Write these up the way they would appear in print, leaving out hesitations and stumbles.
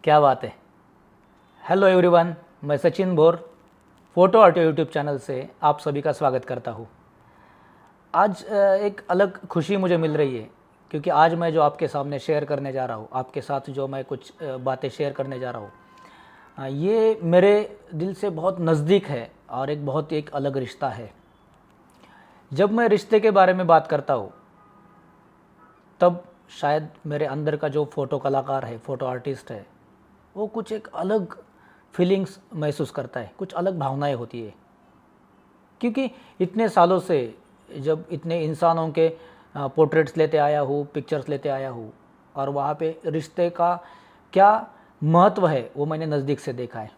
क्या बात है। हेलो एवरीवन, मैं सचिन भोर फ़ोटो आर्ट यूट्यूब चैनल से आप सभी का स्वागत करता हूँ। आज एक अलग खुशी मुझे मिल रही है क्योंकि आज मैं जो आपके सामने शेयर करने जा रहा हूँ, आपके साथ जो मैं कुछ बातें शेयर करने जा रहा हूँ, ये मेरे दिल से बहुत नज़दीक है और एक बहुत एक अलग रिश्ता है। जब मैं रिश्ते के बारे में बात करता हूँ तब शायद मेरे अंदर का जो फ़ोटो कलाकार है, फ़ोटो आर्टिस्ट है, वो कुछ एक अलग फीलिंग्स महसूस करता है, कुछ अलग भावनाएं होती है। क्योंकि इतने सालों से जब इतने इंसानों के पोर्ट्रेट्स लेते आया हूँ, पिक्चर्स लेते आया हूँ और वहाँ पे रिश्ते का क्या महत्व है वो मैंने नज़दीक से देखा है।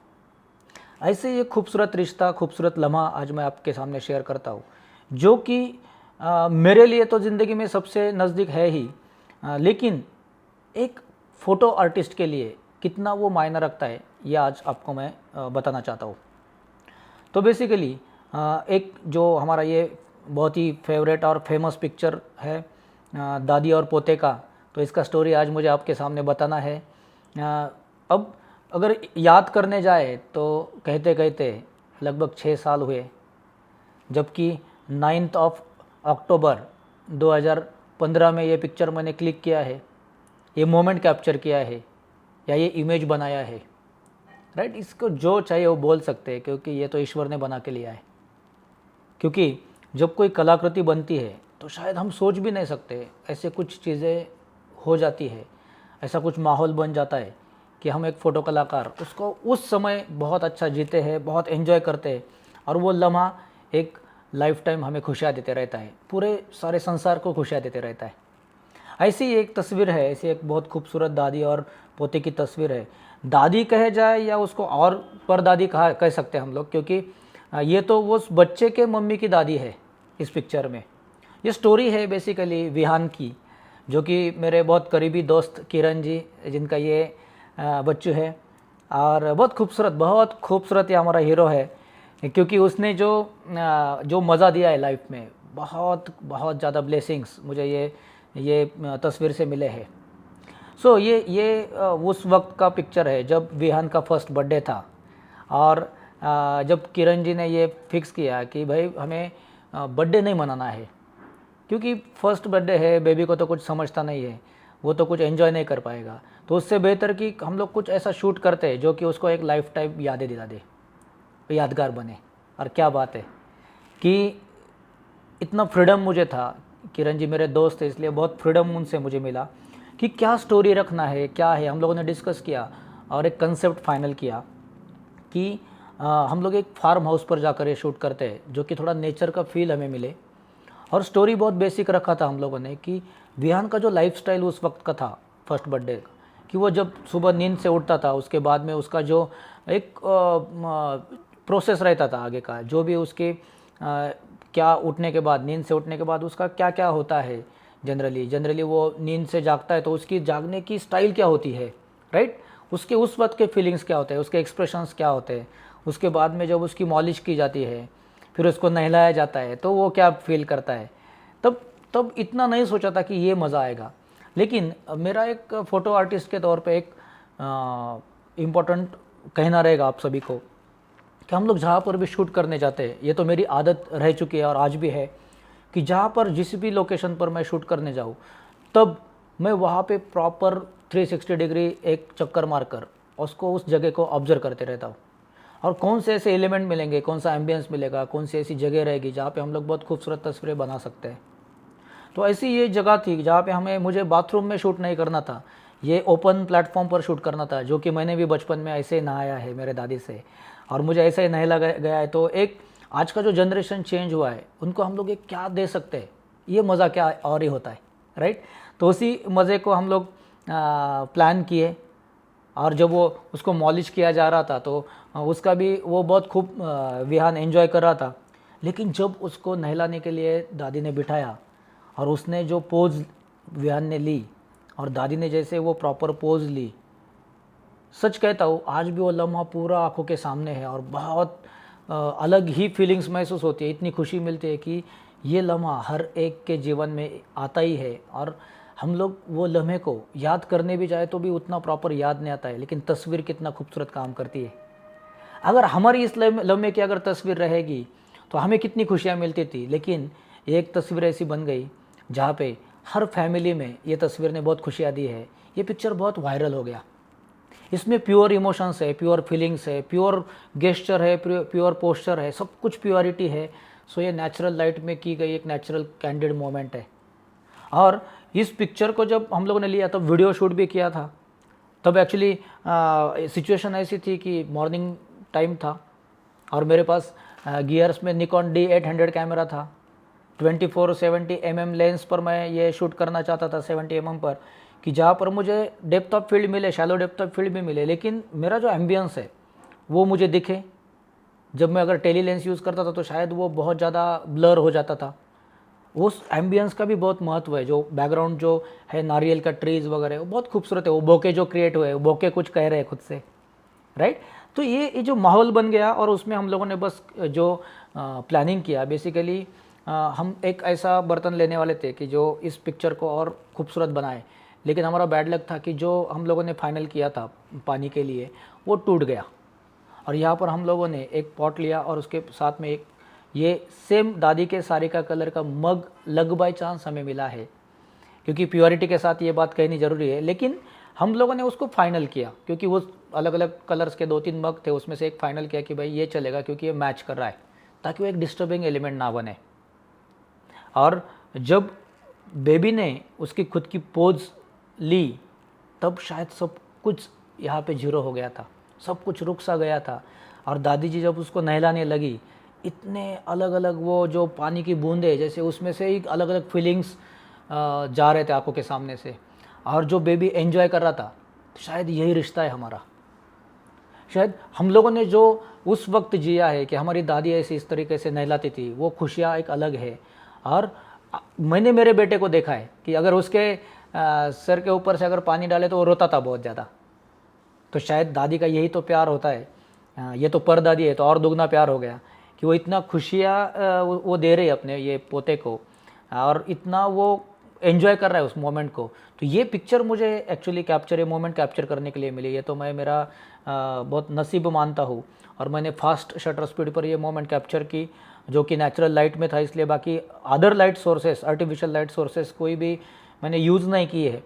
ऐसे ये खूबसूरत रिश्ता, खूबसूरत लम्हा आज मैं आपके सामने शेयर करता हूँ, जो कि मेरे लिए तो ज़िंदगी में सबसे नज़दीक है ही, लेकिन एक फ़ोटो आर्टिस्ट के लिए कितना वो मायने रखता है ये आज आपको मैं बताना चाहता हूँ। तो बेसिकली एक जो हमारा ये बहुत ही फेवरेट और फेमस पिक्चर है दादी और पोते का, तो इसका स्टोरी आज मुझे आपके सामने बताना है। अब अगर याद करने जाए तो कहते कहते लगभग 6 साल हुए, जबकि 9 अक्टूबर 2015 में ये पिक्चर मैंने क्लिक किया है, ये मोमेंट कैप्चर किया है या ये इमेज बनाया है। राइट, इसको जो चाहिए वो बोल सकते हैं क्योंकि ये तो ईश्वर ने बना के लिया है। क्योंकि जब कोई कलाकृति बनती है तो शायद हम सोच भी नहीं सकते ऐसे कुछ चीज़ें हो जाती है, ऐसा कुछ माहौल बन जाता है कि हम एक फ़ोटो कलाकार उसको उस समय बहुत अच्छा जीते हैं, बहुत एंजॉय करते हैं और वो लम्हा एक लाइफ टाइम हमें खुशियाँ देते रहता है, पूरे सारे संसार को खुशियाँ देते रहता है। ऐसी एक तस्वीर है, ऐसी एक बहुत खूबसूरत दादी और पोते की तस्वीर है। दादी कहे जाए या उसको और परदादी कह सकते हैं हम लोग, क्योंकि ये तो वो उस बच्चे के मम्मी की दादी है इस पिक्चर में। ये स्टोरी है बेसिकली विहान की, जो कि मेरे बहुत करीबी दोस्त किरण जी जिनका ये बच्चू है और बहुत खूबसूरत ये हमारा हीरो है, क्योंकि उसने जो मज़ा दिया है लाइफ में, बहुत ज़्यादा ब्लेसिंग्स मुझे ये तस्वीर से मिले हैं। सो ये उस वक्त का पिक्चर है जब विहान का फर्स्ट बर्थडे था और जब किरण जी ने ये फिक्स किया कि भाई हमें बर्थडे नहीं मनाना है, क्योंकि फर्स्ट बर्थडे है, बेबी को तो कुछ समझता नहीं है, वो तो कुछ एंजॉय नहीं कर पाएगा, तो उससे बेहतर कि हम लोग कुछ ऐसा शूट करते हैं जो कि उसको एक लाइफ टाइम यादें दिला दे, यादगार बने। और क्या बात है कि इतना फ्रीडम मुझे था, किरण जी मेरे दोस्त थे इसलिए बहुत फ्रीडम उनसे मुझे मिला कि क्या स्टोरी रखना है, क्या है। हम लोगों ने डिस्कस किया और एक कंसेप्ट फाइनल किया कि हम लोग एक फार्म हाउस पर जाकर ये शूट करते हैं, जो कि थोड़ा नेचर का फील हमें मिले। और स्टोरी बहुत बेसिक रखा था हम लोगों ने कि विहान का जो लाइफस्टाइल उस वक्त का था फर्स्ट बर्थडे का, कि वो जब सुबह नींद से उठता था उसके बाद में उसका जो एक प्रोसेस रहता था आगे का, जो भी उसके क्या उठने के बाद, नींद से उठने के बाद उसका क्या क्या होता है। जनरली वो नींद से जागता है तो उसकी जागने की स्टाइल क्या होती है, राइट, उसके उस वक्त के फीलिंग्स क्या होते हैं, उसके एक्सप्रेशंस क्या होते हैं। उसके बाद में जब उसकी मॉलिश की जाती है, फिर उसको नहलाया जाता है, तो वो क्या फील करता है। तब इतना नहीं सोचा था कि ये मज़ा आएगा। लेकिन मेरा एक फ़ोटो आर्टिस्ट के तौर पे एक इम्पोर्टेंट कहना रहेगा आप सभी को कि हम लोग जहाँ पर भी शूट करने जाते हैं, ये तो मेरी आदत रह चुकी है और आज भी है कि जहाँ पर जिस भी लोकेशन पर मैं शूट करने जाऊँ तब मैं वहाँ पे प्रॉपर 360 डिग्री एक चक्कर मारकर उसको, उस जगह को ऑब्जर्व करते रहता हूँ और कौन से ऐसे एलिमेंट मिलेंगे, कौन सा एम्बियंस मिलेगा, कौन सी ऐसी जगह रहेगी जहाँ पे हम लोग बहुत खूबसूरत तस्वीरें बना सकते हैं। तो ऐसी ये जगह थी जहाँ पे मुझे बाथरूम में शूट नहीं करना था, ये ओपन प्लेटफॉर्म पर शूट करना था, जो कि मैंने भी बचपन में ऐसे ही नहाया है मेरे दादी से और मुझे ऐसे ही नहला गया है। तो एक आज का जो जनरेशन चेंज हुआ है उनको हम लोग एक क्या दे सकते हैं, ये मज़ा क्या और ही होता है, राइट। तो उसी मज़े को हम लोग प्लान किए और जब वो उसको मॉलिश किया जा रहा था तो उसका भी वो बहुत खूब विहान एंजॉय कर रहा था। लेकिन जब उसको नहलाने के लिए दादी ने बिठाया और उसने जो पोज विहान ने ली और दादी ने जैसे वो प्रॉपर पोज ली, सच कहता हूँ आज भी वो लम्हा पूरा आंखों के सामने है और बहुत अलग ही फीलिंग्स महसूस होती है। इतनी खुशी मिलती है कि ये लम्हा हर एक के जीवन में आता ही है और हम लोग वो लम्हे को याद करने भी जाए तो भी उतना प्रॉपर याद नहीं आता है, लेकिन तस्वीर कितना खूबसूरत काम करती है। अगर हमारी इस लम्हे की अगर तस्वीर रहेगी तो हमें कितनी खुशियाँ मिलती थी, लेकिन एक तस्वीर ऐसी बन गई जहाँ पे हर फैमिली में ये तस्वीर ने बहुत खुशियाँ दी है। ये पिक्चर बहुत वायरल हो गया। इसमें प्योर इमोशंस है, प्योर फीलिंग्स है, प्योर गेस्चर है, प्योर पोस्चर है, सब कुछ प्योरिटी है। सो ये नेचुरल लाइट में की गई एक नेचुरल कैंडिड मोमेंट है। और इस पिक्चर को जब हम लोगों ने लिया तब वीडियो शूट भी किया था। तब एक्चुअली सिचुएशन ऐसी थी कि मॉर्निंग टाइम था और मेरे पास गियर्स में निकॉन D800 कैमरा था। 24-70 mm लेंस पर मैं ये शूट करना चाहता था, 70 mm पर, कि जहाँ पर मुझे डेप्थ ऑफ फील्ड मिले, शैलो डेप्थ ऑफ फील्ड भी मिले, लेकिन मेरा जो एम्बियंस है वो मुझे दिखे। जब मैं अगर टेली लेंस यूज़ करता था तो शायद वो बहुत ज़्यादा ब्लर हो जाता था। उस एम्बियंस का भी बहुत महत्व है। जो बैकग्राउंड जो है नारियल का ट्रीज़ वगैरह वो बहुत खूबसूरत है। वो बोके जो क्रिएट हुए, वो बोके कुछ कह रहे हैं खुद से, राइट। तो ये जो माहौल बन गया और उसमें हम लोगों ने बस जो प्लानिंग किया, बेसिकली हम एक ऐसा बर्तन लेने वाले थे कि जो इस पिक्चर को और खूबसूरत बनाए, लेकिन हमारा बैड लक था कि जो हम लोगों ने फाइनल किया था पानी के लिए वो टूट गया। और यहाँ पर हम लोगों ने एक पॉट लिया और उसके साथ में एक ये सेम दादी के साड़ी का कलर का मग लग बाई चांस हमें मिला है, क्योंकि प्योरिटी के साथ ये बात कहनी ज़रूरी है। लेकिन हम लोगों ने उसको फाइनल किया, क्योंकि वो अलग अलग कलर्स के 2-3 मग थे, उसमें से एक फाइनल किया कि भाई ये चलेगा क्योंकि ये मैच कर रहा है, ताकि वो एक डिस्टर्बिंग एलिमेंट ना बने। और जब बेबी ने उसकी खुद की पोज ली तब शायद सब कुछ यहाँ पे जीरो हो गया था, सब कुछ रुक सा गया था। और दादी जी जब उसको नहलाने लगी, इतने अलग अलग वो जो पानी की बूंदें, जैसे उसमें से एक अलग अलग फीलिंग्स जा रहे थे आंखों के सामने से, और जो बेबी एंजॉय कर रहा था। शायद यही रिश्ता है हमारा। शायद हम लोगों ने जो उस वक्त जिया है कि हमारी दादी ऐसे इस तरीके से नहलाती थी, वो खुशियाँ एक अलग है। और मैंने मेरे बेटे को देखा है कि अगर उसके सर के ऊपर से अगर पानी डाले तो वो रोता था बहुत ज़्यादा। तो शायद दादी का यही तो प्यार होता है। ये तो परदादी है तो और दुगना प्यार हो गया कि वो इतना खुशियाँ वो दे रही है अपने ये पोते को, और इतना वो एंजॉय कर रहा है उस मोमेंट को। तो ये पिक्चर मुझे एक्चुअली कैप्चर, ये मोमेंट कैप्चर करने के लिए मिली। ये तो मैं मेरा बहुत नसीब मानता हूँ। और मैंने फास्ट शटर स्पीड पर ये मोमेंट कैप्चर की, जो कि नेचुरल लाइट में था, इसलिए बाकी other light sources, artificial light sources कोई भी मैंने यूज़ नहीं किए है।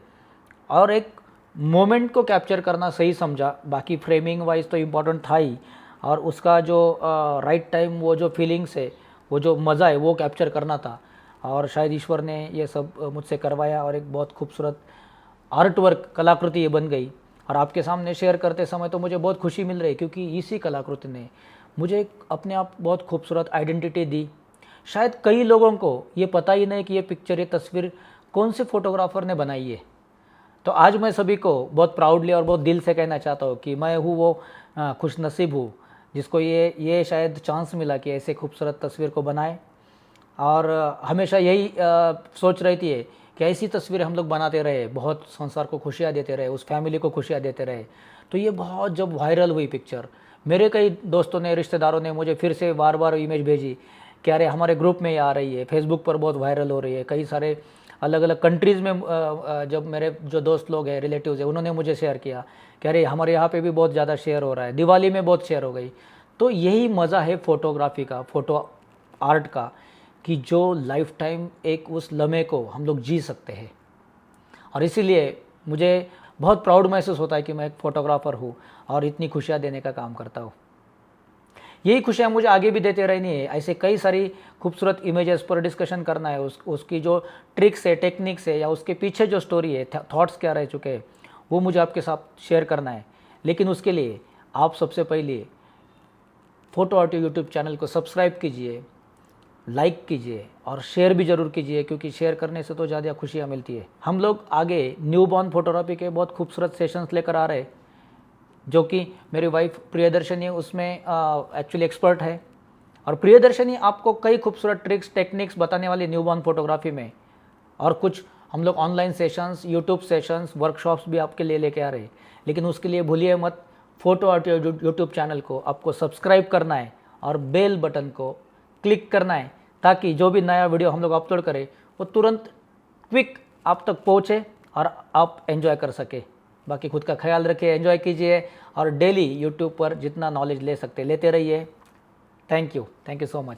और एक मोमेंट को कैप्चर करना सही समझा, बाकी फ्रेमिंग वाइज तो इम्पॉर्टेंट था ही, और उसका जो राइट टाइम वो जो फीलिंग्स है, वो जो मज़ा है वो कैप्चर करना था। और शायद ईश्वर ने ये सब मुझसे करवाया और एक बहुत खूबसूरत आर्ट वर्क, कलाकृति ये बन गई। और आपके सामने शेयर करते समय तो मुझे बहुत खुशी मिल रही है, क्योंकि इसी कलाकृति ने मुझे एक अपने आप बहुत खूबसूरत आइडेंटिटी दी। शायद कई लोगों को ये पता ही नहीं कि ये पिक्चर, ये तस्वीर कौन से फोटोग्राफर ने बनाई है। तो आज मैं सभी को बहुत प्राउडली और बहुत दिल से कहना चाहता हूँ कि मैं हूँ वो खुशनसीब हूँ जिसको ये शायद चांस मिला कि ऐसे खूबसूरत तस्वीर को बनाए। और हमेशा यही सोच रहती है कि ऐसी तस्वीरें हम लोग बनाते रहे, बहुत संसार को खुशियाँ देते रहे, उस फैमिली को खुशियाँ देते रहे। तो ये बहुत जब वायरल हुई पिक्चर, मेरे कई दोस्तों ने, रिश्तेदारों ने मुझे फिर से बार बार इमेज भेजी कि अरे हमारे ग्रुप में ये आ रही है, फेसबुक पर बहुत वायरल हो रही है। कई सारे अलग अलग कंट्रीज़ में जब मेरे जो दोस्त लोग हैं, रिलेटिव्स हैं, उन्होंने मुझे शेयर किया कि अरे हमारे यहाँ पे भी बहुत ज़्यादा शेयर हो रहा है, दिवाली में बहुत शेयर हो गई। तो यही मज़ा है फ़ोटोग्राफी का, फ़ोटो आर्ट का, कि जो लाइफ टाइम एक उस लम्हे को हम लोग जी सकते हैं। और इसीलिए मुझे बहुत प्राउड महसूस होता है कि मैं एक फ़ोटोग्राफ़र हूँ और इतनी खुशियाँ देने का काम करता हूँ। यही खुशियाँ मुझे आगे भी देते रहनी है। ऐसे कई सारी खूबसूरत इमेजेस पर डिस्कशन करना है, उसकी जो ट्रिक्स है, टेक्निक्स है, या उसके पीछे जो स्टोरी है, थॉट्स क्या रह चुके हैं, वो मुझे आपके साथ शेयर करना है। लेकिन उसके लिए आप सबसे पहले फ़ोटो आर्ट यूट्यूब चैनल को सब्सक्राइब कीजिए, लाइक कीजिए और शेयर भी ज़रूर कीजिए, क्योंकि शेयर करने से तो ज़्यादा खुशियाँ मिलती है। हम लोग आगे न्यूबॉर्न फोटोग्राफी के बहुत खूबसूरत सेशंस लेकर आ रहे हैं, जो कि मेरी वाइफ प्रियदर्शनी उसमें एक्चुअली एक्सपर्ट है। और प्रियदर्शनी आपको कई खूबसूरत ट्रिक्स, टेक्निक्स बताने वाली न्यूबॉर्न फोटोग्राफी में। और कुछ हम लोग online sessions, YouTube sessions, workshops भी आपके लिए लेके आ रहे हैं। लेकिन उसके लिए भूलिए मत, फ़ोटो आर्ट यूट्यूब चैनल को आपको सब्सक्राइब करना है और बेल बटन को क्लिक करना है, ताकि जो भी नया वीडियो हम लोग अपलोड करें वो तुरंत क्विक आप तक पहुँचे और आप एंजॉय कर सके। बाकी खुद का ख्याल रखिए, एंजॉय कीजिए और डेली यूट्यूब पर जितना नॉलेज ले सकते लेते रहिए। Thank you so much.